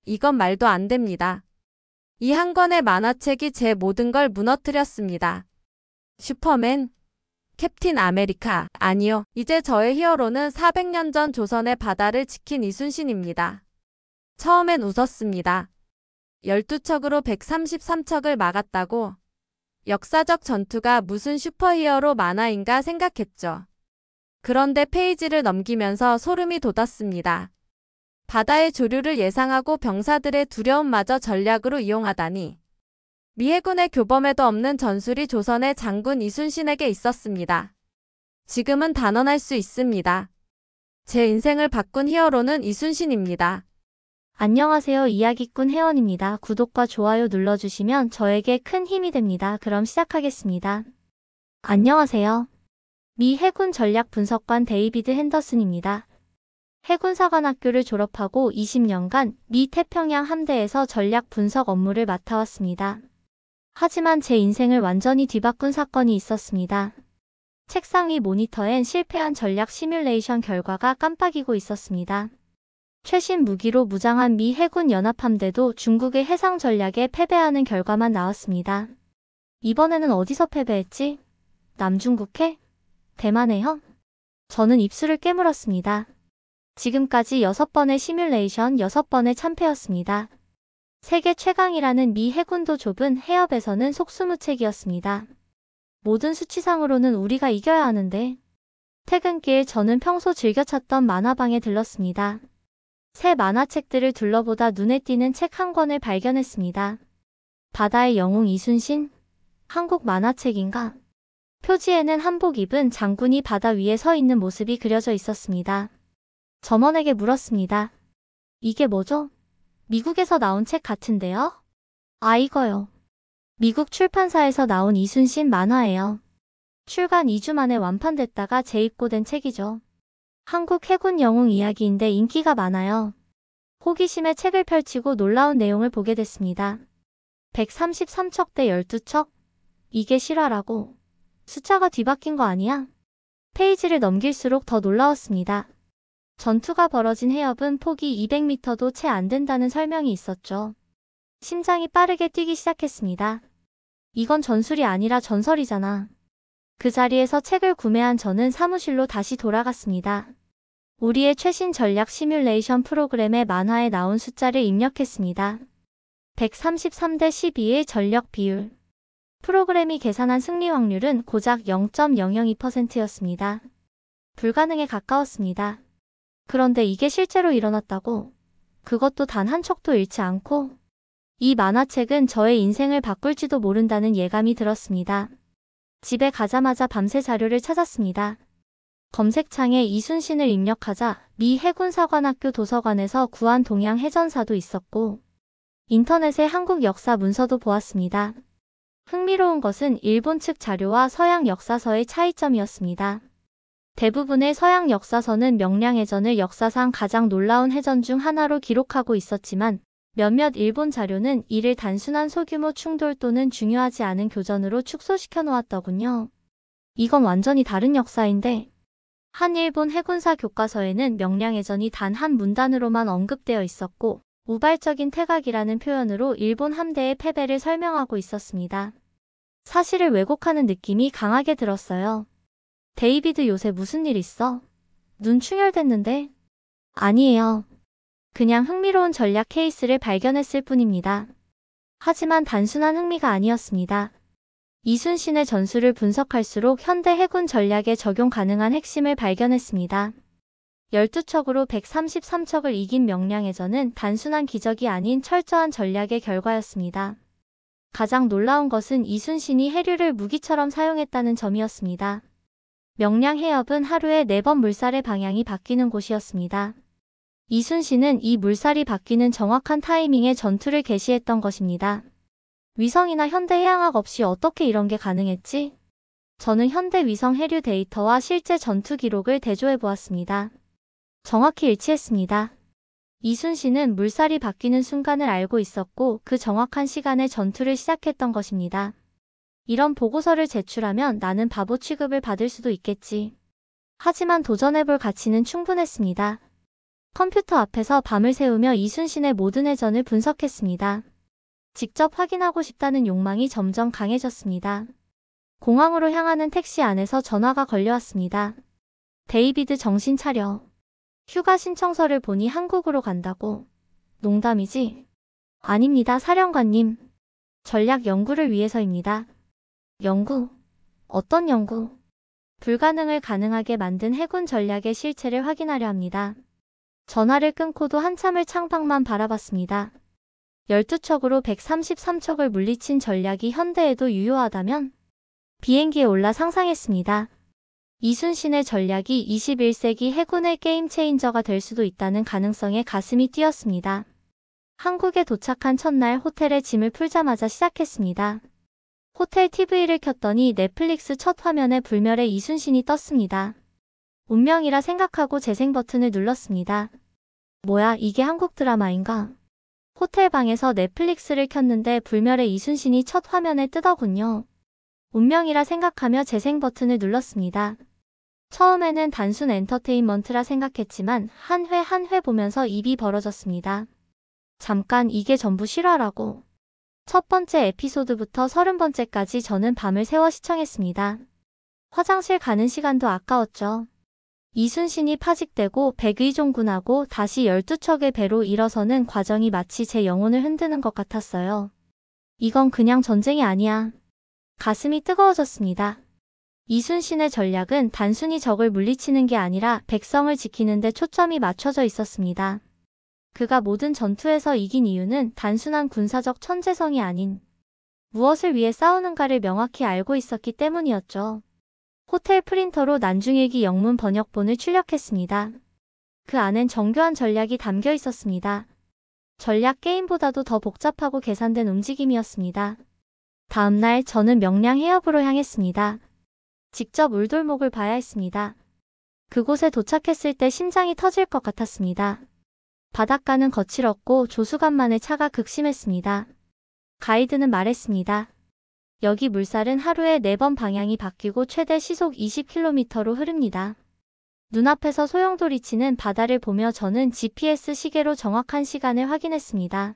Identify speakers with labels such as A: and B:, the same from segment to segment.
A: 이건 말도 안 됩니다. 이 한 권의 만화책이 제 모든 걸 무너뜨렸습니다. 슈퍼맨, 캡틴 아메리카, 아니요. 이제 저의 히어로는 400년 전 조선의 바다를 지킨 이순신입니다. 처음엔 웃었습니다. 12척으로 133척을 막았다고? 역사적 전투가 무슨 슈퍼히어로 만화인가 생각했죠. 그런데 페이지를 넘기면서 소름이 돋았습니다. 바다의 조류를 예상하고 병사들의 두려움마저 전략으로 이용하다니. 미 해군의 교범에도 없는 전술이 조선의 장군 이순신에게 있었습니다. 지금은 단언할 수 있습니다. 제 인생을 바꾼 히어로는 이순신입니다.
B: 안녕하세요. 이야기꾼 혜원입니다. 구독과 좋아요 눌러주시면 저에게 큰 힘이 됩니다. 그럼 시작하겠습니다. 안녕하세요. 미 해군 전략 분석관 데이비드 핸더슨입니다. 해군사관학교를 졸업하고 20년간 미 태평양 함대에서 전략 분석 업무를 맡아왔습니다. 하지만 제 인생을 완전히 뒤바꾼 사건이 있었습니다. 책상 위 모니터엔 실패한 전략 시뮬레이션 결과가 깜빡이고 있었습니다. 최신 무기로 무장한 미 해군 연합함대도 중국의 해상 전략에 패배하는 결과만 나왔습니다. 이번에는 어디서 패배했지? 남중국해? 대만해요? 저는 입술을 깨물었습니다. 지금까지 6번의 시뮬레이션 6번의 참패였습니다. 세계 최강이라는 미 해군도 좁은 해협에서는 속수무책이었습니다. 모든 수치상으로는 우리가 이겨야 하는데. 퇴근길 저는 평소 즐겨 찾던 만화방에 들렀습니다. 새 만화책들을 둘러보다 눈에 띄는 책 한 권을 발견했습니다. 바다의 영웅 이순신? 한국 만화책인가? 표지에는 한복 입은 장군이 바다 위에 서 있는 모습이 그려져 있었습니다. 점원에게 물었습니다. 이게 뭐죠? 미국에서 나온 책 같은데요? 아, 이거요. 미국 출판사에서 나온 이순신 만화예요. 출간 2주 만에 완판됐다가 재입고된 책이죠. 한국 해군 영웅 이야기인데 인기가 많아요. 호기심에 책을 펼치고 놀라운 내용을 보게 됐습니다. 133척 대 12척? 이게 실화라고? 숫자가 뒤바뀐 거 아니야? 페이지를 넘길수록 더 놀라웠습니다. 전투가 벌어진 해협은 폭이 200m도 채 안 된다는 설명이 있었죠. 심장이 빠르게 뛰기 시작했습니다. 이건 전술이 아니라 전설이잖아. 그 자리에서 책을 구매한 저는 사무실로 다시 돌아갔습니다. 우리의 최신 전략 시뮬레이션 프로그램의 만화에 나온 숫자를 입력했습니다. 133대 12의 전력 비율. 프로그램이 계산한 승리 확률은 고작 0.002%였습니다. 불가능에 가까웠습니다. 그런데 이게 실제로 일어났다고? 그것도 단 한 척도 잃지 않고? 이 만화책은 저의 인생을 바꿀지도 모른다는 예감이 들었습니다. 집에 가자마자 밤새 자료를 찾았습니다. 검색창에 이순신을 입력하자 미 해군사관학교 도서관에서 구한 동양 해전사도 있었고 인터넷에 한국 역사 문서도 보았습니다. 흥미로운 것은 일본 측 자료와 서양 역사서의 차이점이었습니다. 대부분의 서양 역사서는 명량해전을 역사상 가장 놀라운 해전 중 하나로 기록하고 있었지만 몇몇 일본 자료는 이를 단순한 소규모 충돌 또는 중요하지 않은 교전으로 축소시켜 놓았더군요. 이건 완전히 다른 역사인데 한 일본 해군사 교과서에는 명량해전이 단 한 문단으로만 언급되어 있었고 우발적인 퇴각이라는 표현으로 일본 함대의 패배를 설명하고 있었습니다. 사실을 왜곡하는 느낌이 강하게 들었어요. 데이비드 요새 무슨 일 있어? 눈 충혈됐는데? 아니에요. 그냥 흥미로운 전략 케이스를 발견했을 뿐입니다. 하지만 단순한 흥미가 아니었습니다. 이순신의 전술을 분석할수록 현대 해군 전략에 적용 가능한 핵심을 발견했습니다. 12척으로 133척을 이긴 명량해전은 단순한 기적이 아닌 철저한 전략의 결과였습니다. 가장 놀라운 것은 이순신이 해류를 무기처럼 사용했다는 점이었습니다. 명량 해협은 하루에 4번 물살의 방향이 바뀌는 곳이었습니다. 이순신은 이 물살이 바뀌는 정확한 타이밍에 전투를 개시했던 것입니다. 위성이나 현대 해양학 없이 어떻게 이런 게 가능했지? 저는 현대 위성 해류 데이터와 실제 전투 기록을 대조해 보았습니다. 정확히 일치했습니다. 이순신은 물살이 바뀌는 순간을 알고 있었고 그 정확한 시간에 전투를 시작했던 것입니다. 이런 보고서를 제출하면 나는 바보 취급을 받을 수도 있겠지. 하지만 도전해볼 가치는 충분했습니다. 컴퓨터 앞에서 밤을 새우며 이순신의 모든 해전을 분석했습니다. 직접 확인하고 싶다는 욕망이 점점 강해졌습니다. 공항으로 향하는 택시 안에서 전화가 걸려왔습니다. 데이비드, 정신 차려. 휴가 신청서를 보니 한국으로 간다고. 농담이지? 아닙니다, 사령관님. 전략 연구를 위해서입니다. 연구? 어떤 연구? 불가능을 가능하게 만든 해군 전략의 실체를 확인하려 합니다. 전화를 끊고도 한참을 창밖만 바라봤습니다. 12척으로 133척을 물리친 전략이 현대에도 유효하다면? 비행기에 올라 상상했습니다. 이순신의 전략이 21세기 해군의 게임 체인저가 될 수도 있다는 가능성에 가슴이 뛰었습니다. 한국에 도착한 첫날 호텔에 짐을 풀자마자 시작했습니다. 호텔 TV를 켰더니 넷플릭스 첫 화면에 불멸의 이순신이 떴습니다. 운명이라 생각하고 재생 버튼을 눌렀습니다. 뭐야, 이게 한국 드라마인가? 호텔 방에서 넷플릭스를 켰는데 불멸의 이순신이 첫 화면에 뜨더군요. 운명이라 생각하며 재생 버튼을 눌렀습니다. 처음에는 단순 엔터테인먼트라 생각했지만 한 회 한 회 보면서 입이 벌어졌습니다. 잠깐, 이게 전부 실화라고. 첫 번째 에피소드부터 30번째까지 저는 밤을 새워 시청했습니다. 화장실 가는 시간도 아까웠죠. 이순신이 파직되고 백의종군하고 다시 12척의 배로 일어서는 과정이 마치 제 영혼을 흔드는 것 같았어요. 이건 그냥 전쟁이 아니야. 가슴이 뜨거워졌습니다. 이순신의 전략은 단순히 적을 물리치는 게 아니라 백성을 지키는 데 초점이 맞춰져 있었습니다. 그가 모든 전투에서 이긴 이유는 단순한 군사적 천재성이 아닌 무엇을 위해 싸우는가를 명확히 알고 있었기 때문이었죠. 호텔 프린터로 난중일기 영문 번역본을 출력했습니다. 그 안엔 정교한 전략이 담겨 있었습니다. 전략 게임보다도 더 복잡하고 계산된 움직임이었습니다. 다음날 저는 명량 해협으로 향했습니다. 직접 울돌목을 봐야 했습니다. 그곳에 도착했을 때 심장이 터질 것 같았습니다. 바닷가는 거칠었고 조수간만의 차가 극심했습니다. 가이드는 말했습니다. 여기 물살은 하루에 4번 방향이 바뀌고 최대 시속 20km로 흐릅니다. 눈앞에서 소용돌이 치는 바다를 보며 저는 GPS 시계로 정확한 시간을 확인했습니다.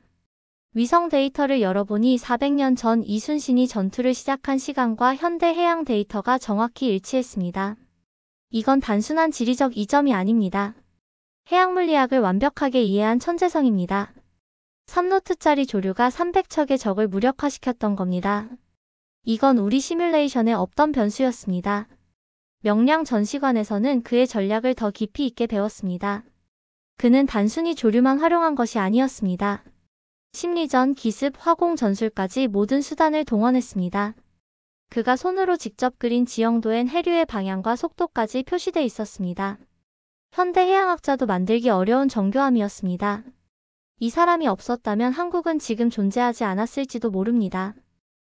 B: 위성 데이터를 열어보니 400년 전 이순신이 전투를 시작한 시간과 현대 해양 데이터가 정확히 일치했습니다. 이건 단순한 지리적 이점이 아닙니다. 해양물리학을 완벽하게 이해한 천재성입니다. 3노트짜리 조류가 300척의 적을 무력화시켰던 겁니다. 이건 우리 시뮬레이션에 없던 변수였습니다. 명량 전시관에서는 그의 전략을 더 깊이 있게 배웠습니다. 그는 단순히 조류만 활용한 것이 아니었습니다. 심리전, 기습, 화공 전술까지 모든 수단을 동원했습니다. 그가 손으로 직접 그린 지형도엔 해류의 방향과 속도까지 표시돼 있었습니다. 현대 해양학자도 만들기 어려운 정교함이었습니다. 이 사람이 없었다면 한국은 지금 존재하지 않았을지도 모릅니다.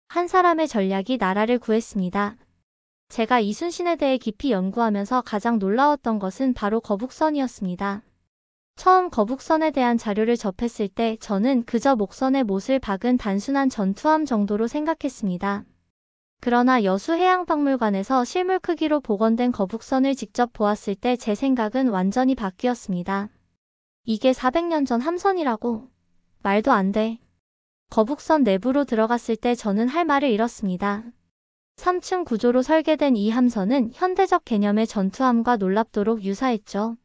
B: 한 사람의 전략이 나라를 구했습니다. 제가 이순신에 대해 깊이 연구하면서 가장 놀라웠던 것은 바로 거북선이었습니다. 처음 거북선에 대한 자료를 접했을 때 저는 그저 목선에 못을 박은 단순한 전투함 정도로 생각했습니다. 그러나 여수해양박물관에서 실물 크기로 복원된 거북선을 직접 보았을 때 제 생각은 완전히 바뀌었습니다. 이게 400년 전 함선이라고? 말도 안 돼. 거북선 내부로 들어갔을 때 저는 할 말을 잃었습니다. 3층 구조로 설계된 이 함선은 현대적 개념의 전투함과 놀랍도록 유사했죠.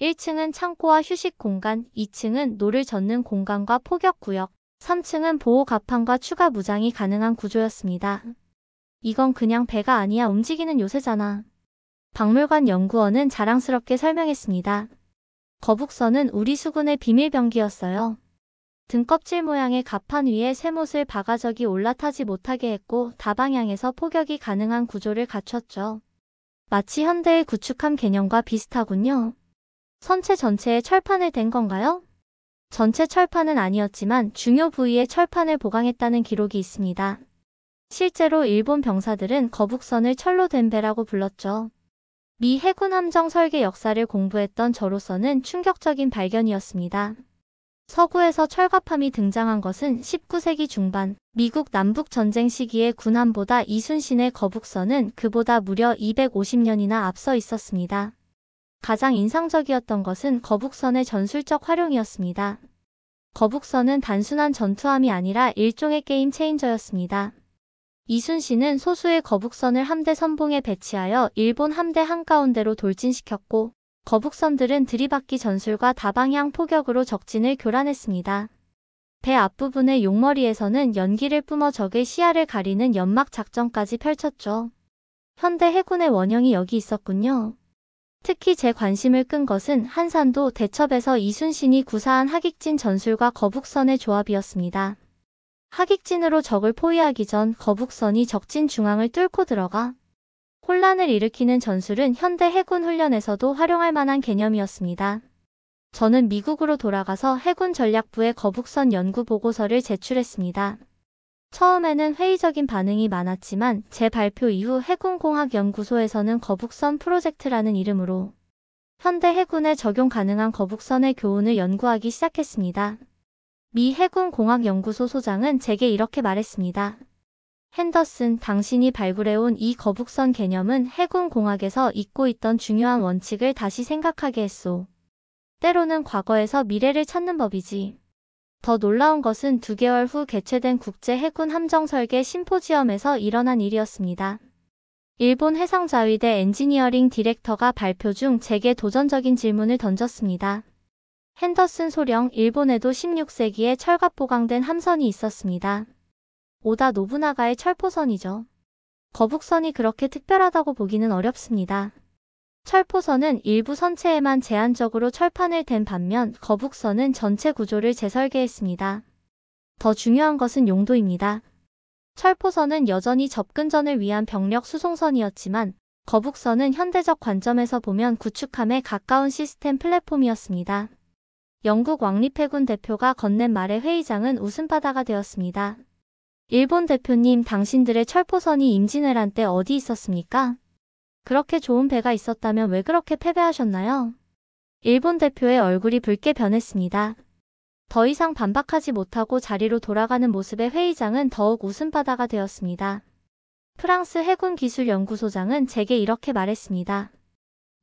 B: 1층은 창고와 휴식 공간, 2층은 노를 젓는 공간과 포격 구역, 3층은 보호 갑판과 추가 무장이 가능한 구조였습니다. 이건 그냥 배가 아니야, 움직이는 요새잖아. 박물관 연구원은 자랑스럽게 설명했습니다. 거북선은 우리 수군의 비밀병기였어요. 등껍질 모양의 갑판 위에 쇠못을 박아 적이 올라타지 못하게 했고 다방향에서 포격이 가능한 구조를 갖췄죠. 마치 현대의 구축함 개념과 비슷하군요. 선체 전체에 철판을 댄 건가요? 전체 철판은 아니었지만 중요 부위에 철판을 보강했다는 기록이 있습니다. 실제로 일본 병사들은 거북선을 철로 된 배라고 불렀죠. 미 해군 함정 설계 역사를 공부했던 저로서는 충격적인 발견이었습니다. 서구에서 철갑함이 등장한 것은 19세기 중반, 미국 남북전쟁 시기의 군함보다 이순신의 거북선은 그보다 무려 250년이나 앞서 있었습니다. 가장 인상적이었던 것은 거북선의 전술적 활용이었습니다. 거북선은 단순한 전투함이 아니라 일종의 게임 체인저였습니다. 이순신은 소수의 거북선을 함대 선봉에 배치하여 일본 함대 한가운데로 돌진시켰고, 거북선들은 들이받기 전술과 다방향 포격으로 적진을 교란했습니다. 배 앞부분의 용머리에서는 연기를 뿜어 적의 시야를 가리는 연막 작전까지 펼쳤죠. 현대 해군의 원형이 여기 있었군요. 특히 제 관심을 끈 것은 한산도 대첩에서 이순신이 구사한 하객진 전술과 거북선의 조합이었습니다. 하객진으로 적을 포위하기 전 거북선이 적진 중앙을 뚫고 들어가 혼란을 일으키는 전술은 현대 해군 훈련에서도 활용할 만한 개념이었습니다. 저는 미국으로 돌아가서 해군 전략부에 거북선 연구 보고서를 제출했습니다. 처음에는 회의적인 반응이 많았지만 제 발표 이후 해군공학연구소에서는 거북선 프로젝트라는 이름으로 현대 해군에 적용 가능한 거북선의 교훈을 연구하기 시작했습니다. 미 해군공학연구소 소장은 제게 이렇게 말했습니다. 핸더슨, 당신이 발굴해온 이 거북선 개념은 해군공학에서 잊고 있던 중요한 원칙을 다시 생각하게 했소. 때로는 과거에서 미래를 찾는 법이지. 더 놀라운 것은 2개월 후 개최된 국제 해군 함정 설계 심포지엄에서 일어난 일이었습니다. 일본 해상자위대 엔지니어링 디렉터가 발표 중 제게 도전적인 질문을 던졌습니다. 핸더슨 소령, 일본에도 16세기에 철갑 보강된 함선이 있었습니다. 오다 노부나가의 철포선이죠. 거북선이 그렇게 특별하다고 보기는 어렵습니다. 철포선은 일부 선체에만 제한적으로 철판을 댄 반면 거북선은 전체 구조를 재설계했습니다. 더 중요한 것은 용도입니다. 철포선은 여전히 접근전을 위한 병력 수송선이었지만 거북선은 현대적 관점에서 보면 구축함에 가까운 시스템 플랫폼이었습니다. 영국 왕립해군 대표가 건넨 말에 회의장은 웃음바다가 되었습니다. 일본 대표님, 당신들의 철포선이 임진왜란 때 어디 있었습니까? 그렇게 좋은 배가 있었다면 왜 그렇게 패배하셨나요? 일본 대표의 얼굴이 붉게 변했습니다. 더 이상 반박하지 못하고 자리로 돌아가는 모습에 회의장은 더욱 웃음바다가 되었습니다. 프랑스 해군기술연구소장은 제게 이렇게 말했습니다.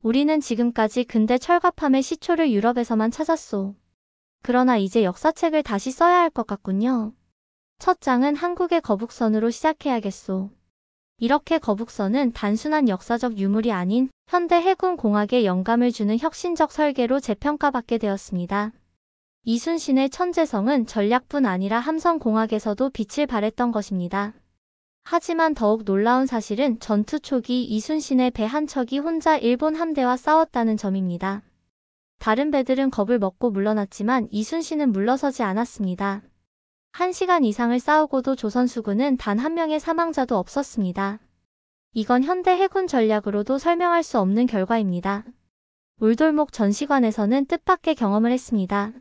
B: 우리는 지금까지 근대 철갑함의 시초를 유럽에서만 찾았소. 그러나 이제 역사책을 다시 써야 할 것 같군요. 첫 장은 한국의 거북선으로 시작해야겠소. 이렇게 거북선은 단순한 역사적 유물이 아닌 현대 해군 공학에 영감을 주는 혁신적 설계로 재평가받게 되었습니다. 이순신의 천재성은 전략뿐 아니라 함성 공학에서도 빛을 발했던 것입니다. 하지만 더욱 놀라운 사실은 전투 초기 이순신의 배 한 척이 혼자 일본 함대와 싸웠다는 점입니다. 다른 배들은 겁을 먹고 물러났지만 이순신은 물러서지 않았습니다. 1시간 이상을 싸우고도 조선 수군은 단 한 명의 사망자도 없었습니다. 이건 현대 해군 전략으로도 설명할 수 없는 결과입니다. 울돌목 전시관에서는 뜻밖의 경험을 했습니다.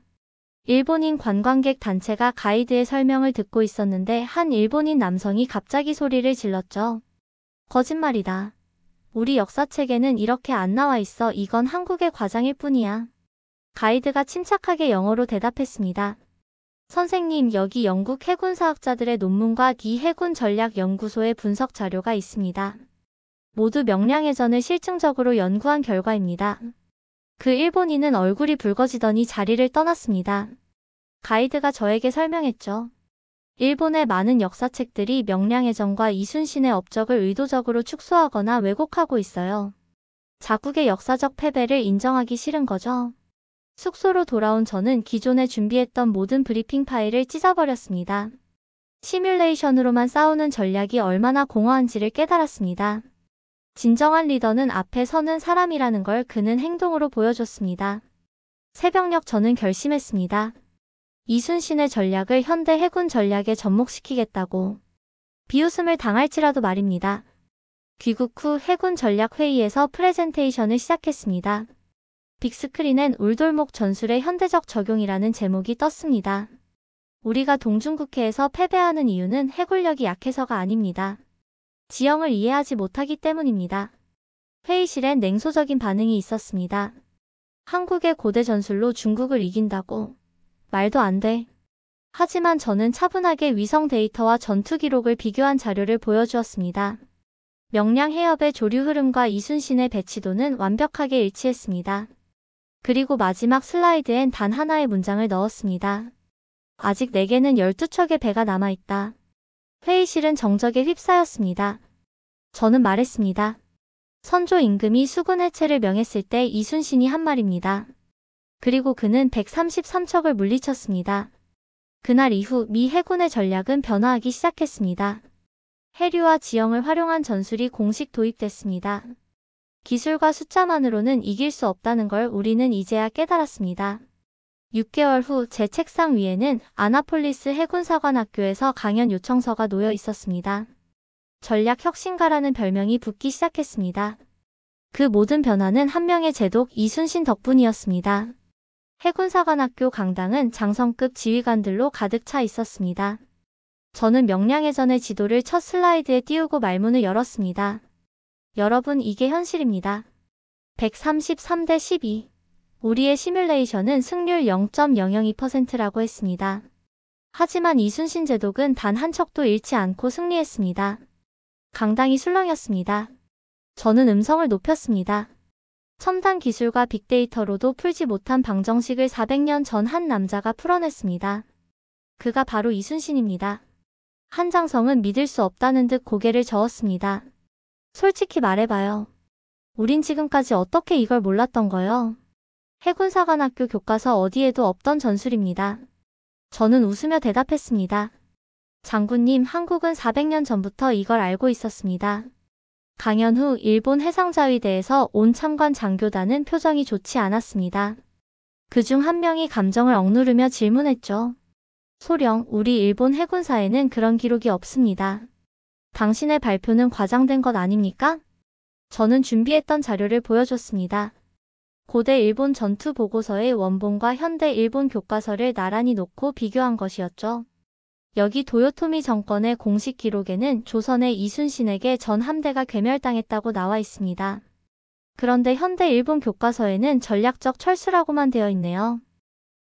B: 일본인 관광객 단체가 가이드의 설명을 듣고 있었는데 한 일본인 남성이 갑자기 소리를 질렀죠. 거짓말이다. 우리 역사책에는 이렇게 안 나와 있어. 이건 한국의 과장일 뿐이야. 가이드가 침착하게 영어로 대답했습니다. 선생님, 여기 영국 해군사학자들의 논문과 기 해군전략연구소의 분석 자료가 있습니다. 모두 명량해전을 실증적으로 연구한 결과입니다. 그 일본인은 얼굴이 붉어지더니 자리를 떠났습니다. 가이드가 저에게 설명했죠. 일본의 많은 역사책들이 명량해전과 이순신의 업적을 의도적으로 축소하거나 왜곡하고 있어요. 자국의 역사적 패배를 인정하기 싫은 거죠. 숙소로 돌아온 저는 기존에 준비했던 모든 브리핑 파일을 찢어버렸습니다. 시뮬레이션으로만 싸우는 전략이 얼마나 공허한지를 깨달았습니다. 진정한 리더는 앞에 서는 사람이라는 걸 그는 행동으로 보여줬습니다. 새벽녘 저는 결심했습니다. 이순신의 전략을 현대 해군 전략에 접목시키겠다고. 비웃음을 당할지라도 말입니다. 귀국 후 해군 전략 회의에서 프레젠테이션을 시작했습니다. 빅스크린엔 울돌목 전술의 현대적 적용이라는 제목이 떴습니다. 우리가 동중국해에서 패배하는 이유는 해군력이 약해서가 아닙니다. 지형을 이해하지 못하기 때문입니다. 회의실엔 냉소적인 반응이 있었습니다. 한국의 고대 전술로 중국을 이긴다고? 말도 안 돼. 하지만 저는 차분하게 위성 데이터와 전투 기록을 비교한 자료를 보여주었습니다. 명량 해협의 조류 흐름과 이순신의 배치도는 완벽하게 일치했습니다. 그리고 마지막 슬라이드엔 단 하나의 문장을 넣었습니다. 아직 내게는 12척의 배가 남아있다. 회의실은 정적에 휩싸였습니다. 저는 말했습니다. 선조 임금이 수군 해체를 명했을 때 이순신이 한 말입니다. 그리고 그는 133척을 물리쳤습니다. 그날 이후 미 해군의 전략은 변화하기 시작했습니다. 해류와 지형을 활용한 전술이 공식 도입됐습니다. 기술과 숫자만으로는 이길 수 없다는 걸 우리는 이제야 깨달았습니다. 6개월 후 제 책상 위에는 아나폴리스 해군사관학교에서 강연 요청서가 놓여 있었습니다. 전략 혁신가라는 별명이 붙기 시작했습니다. 그 모든 변화는 한 명의 제독 이순신 덕분이었습니다. 해군사관학교 강당은 장성급 지휘관들로 가득 차 있었습니다. 저는 명량해전의 지도를 첫 슬라이드에 띄우고 말문을 열었습니다. 여러분, 이게 현실입니다. 133대 12. 우리의 시뮬레이션은 승률 0.002%라고 했습니다. 하지만 이순신 제독은 단 한 척도 잃지 않고 승리했습니다. 강당이 술렁였습니다. 저는 음성을 높였습니다. 첨단 기술과 빅데이터로도 풀지 못한 방정식을 400년 전 한 남자가 풀어냈습니다. 그가 바로 이순신입니다. 한장성은 믿을 수 없다는 듯 고개를 저었습니다. 솔직히 말해봐요. 우린 지금까지 어떻게 이걸 몰랐던 거요? 해군사관학교 교과서 어디에도 없던 전술입니다. 저는 웃으며 대답했습니다. 장군님, 한국은 400년 전부터 이걸 알고 있었습니다. 강연 후 일본 해상자위대에서 온 참관 장교단은 표정이 좋지 않았습니다. 그중 한 명이 감정을 억누르며 질문했죠. 소령, 우리 일본 해군사에는 그런 기록이 없습니다. 당신의 발표는 과장된 것 아닙니까? 저는 준비했던 자료를 보여줬습니다. 고대 일본 전투 보고서의 원본과 현대 일본 교과서를 나란히 놓고 비교한 것이었죠. 여기 도요토미 정권의 공식 기록에는 조선의 이순신에게 전 함대가 괴멸당했다고 나와 있습니다. 그런데 현대 일본 교과서에는 전략적 철수라고만 되어 있네요.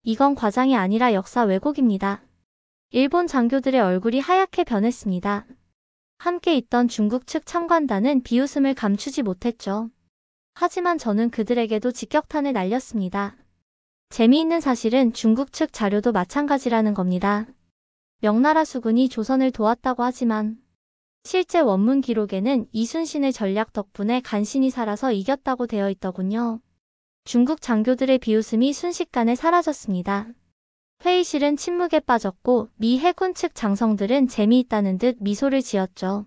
B: 이건 과장이 아니라 역사 왜곡입니다. 일본 장교들의 얼굴이 하얗게 변했습니다. 함께 있던 중국 측 참관단은 비웃음을 감추지 못했죠. 하지만 저는 그들에게도 직격탄을 날렸습니다. 재미있는 사실은 중국 측 자료도 마찬가지라는 겁니다. 명나라 수군이 조선을 도왔다고 하지만 실제 원문 기록에는 이순신의 전략 덕분에 간신히 살아서 이겼다고 되어 있더군요. 중국 장교들의 비웃음이 순식간에 사라졌습니다. 회의실은 침묵에 빠졌고 미 해군 측 장성들은 재미있다는 듯 미소를 지었죠.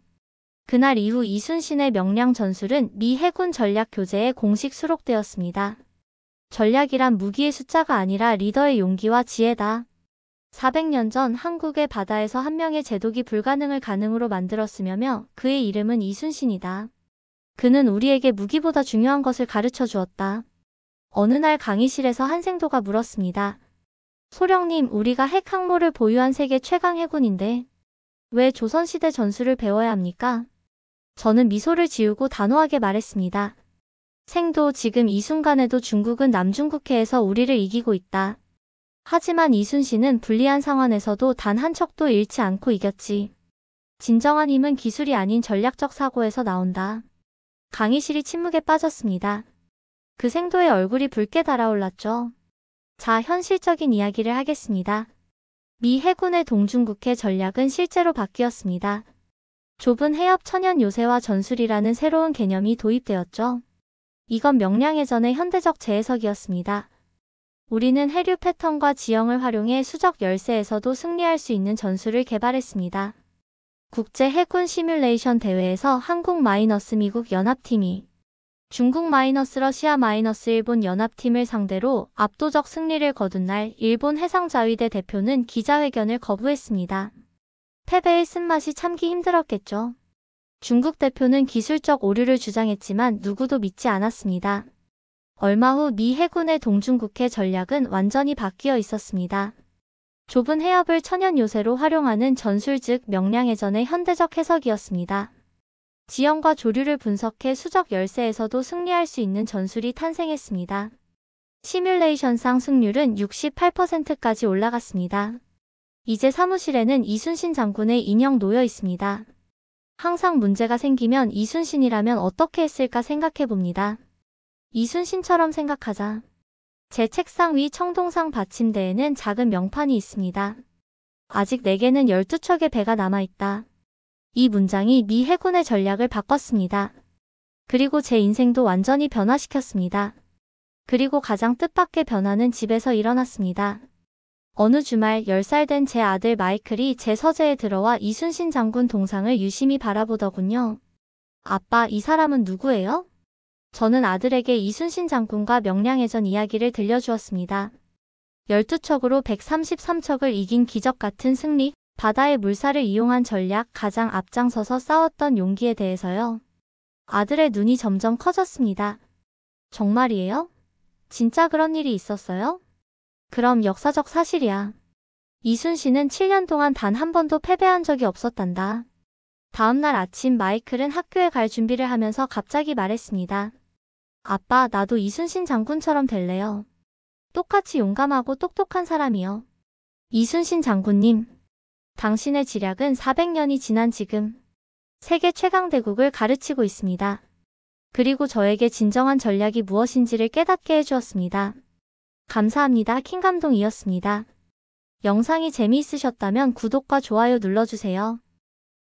B: 그날 이후 이순신의 명량 전술은 미 해군 전략 교재에 공식 수록되었습니다. 전략이란 무기의 숫자가 아니라 리더의 용기와 지혜다. 400년 전 한국의 바다에서 한 명의 제독이 불가능을 가능으로 만들었으며며 그의 이름은 이순신이다. 그는 우리에게 무기보다 중요한 것을 가르쳐 주었다. 어느 날 강의실에서 한 생도가 물었습니다. 소령님, 우리가 핵 항모를 보유한 세계 최강 해군인데 왜 조선시대 전술을 배워야 합니까? 저는 미소를 지우고 단호하게 말했습니다. 생도, 지금 이 순간에도 중국은 남중국해에서 우리를 이기고 있다. 하지만 이순신은 불리한 상황에서도 단 한 척도 잃지 않고 이겼지. 진정한 힘은 기술이 아닌 전략적 사고에서 나온다. 강의실이 침묵에 빠졌습니다. 그 생도의 얼굴이 붉게 달아올랐죠. 자, 현실적인 이야기를 하겠습니다. 미 해군의 동중국해 전략은 실제로 바뀌었습니다. 좁은 해협 천연 요새화 전술이라는 새로운 개념이 도입되었죠. 이건 명량해전의 현대적 재해석이었습니다. 우리는 해류 패턴과 지형을 활용해 수적 열세에서도 승리할 수 있는 전술을 개발했습니다. 국제 해군 시뮬레이션 대회에서 한국 마이너스 미국 연합팀이 중국 마이너스 러시아 마이너스 일본 연합팀을 상대로 압도적 승리를 거둔 날 일본 해상자위대 대표는 기자회견을 거부했습니다. 패배의 쓴맛이 참기 힘들었겠죠. 중국 대표는 기술적 오류를 주장했지만 누구도 믿지 않았습니다. 얼마 후 미 해군의 동중국해 전략은 완전히 바뀌어 있었습니다. 좁은 해협을 천연 요새로 활용하는 전술 즉 명량해전의 현대적 해석이었습니다. 지형과 조류를 분석해 수적 열세에서도 승리할 수 있는 전술이 탄생했습니다. 시뮬레이션상 승률은 68%까지 올라갔습니다. 이제 사무실에는 이순신 장군의 인형 놓여 있습니다. 항상 문제가 생기면 이순신이라면 어떻게 했을까 생각해봅니다. 이순신처럼 생각하자. 제 책상 위 청동상 받침대에는 작은 명판이 있습니다. 아직 내게는 12척의 배가 남아있다. 이 문장이 미 해군의 전략을 바꿨습니다. 그리고 제 인생도 완전히 변화시켰습니다. 그리고 가장 뜻밖의 변화는 집에서 일어났습니다. 어느 주말 10살 된 제 아들 마이클이 제 서재에 들어와 이순신 장군 동상을 유심히 바라보더군요. 아빠, 이 사람은 누구예요? 저는 아들에게 이순신 장군과 명량해전 이야기를 들려주었습니다. 12척으로 133척을 이긴 기적 같은 승리, 바다의 물살을 이용한 전략, 가장 앞장서서 싸웠던 용기에 대해서요. 아들의 눈이 점점 커졌습니다. 정말이에요? 진짜 그런 일이 있었어요? 그럼 역사적 사실이야. 이순신은 7년 동안 단 한 번도 패배한 적이 없었단다. 다음날 아침 마이클은 학교에 갈 준비를 하면서 갑자기 말했습니다. 아빠, 나도 이순신 장군처럼 될래요. 똑같이 용감하고 똑똑한 사람이요. 이순신 장군님, 당신의 지략은 400년이 지난 지금 세계 최강대국을 가르치고 있습니다. 그리고 저에게 진정한 전략이 무엇인지를 깨닫게 해주었습니다. 감사합니다. 킹감동이었습니다. 영상이 재미있으셨다면 구독과 좋아요 눌러주세요.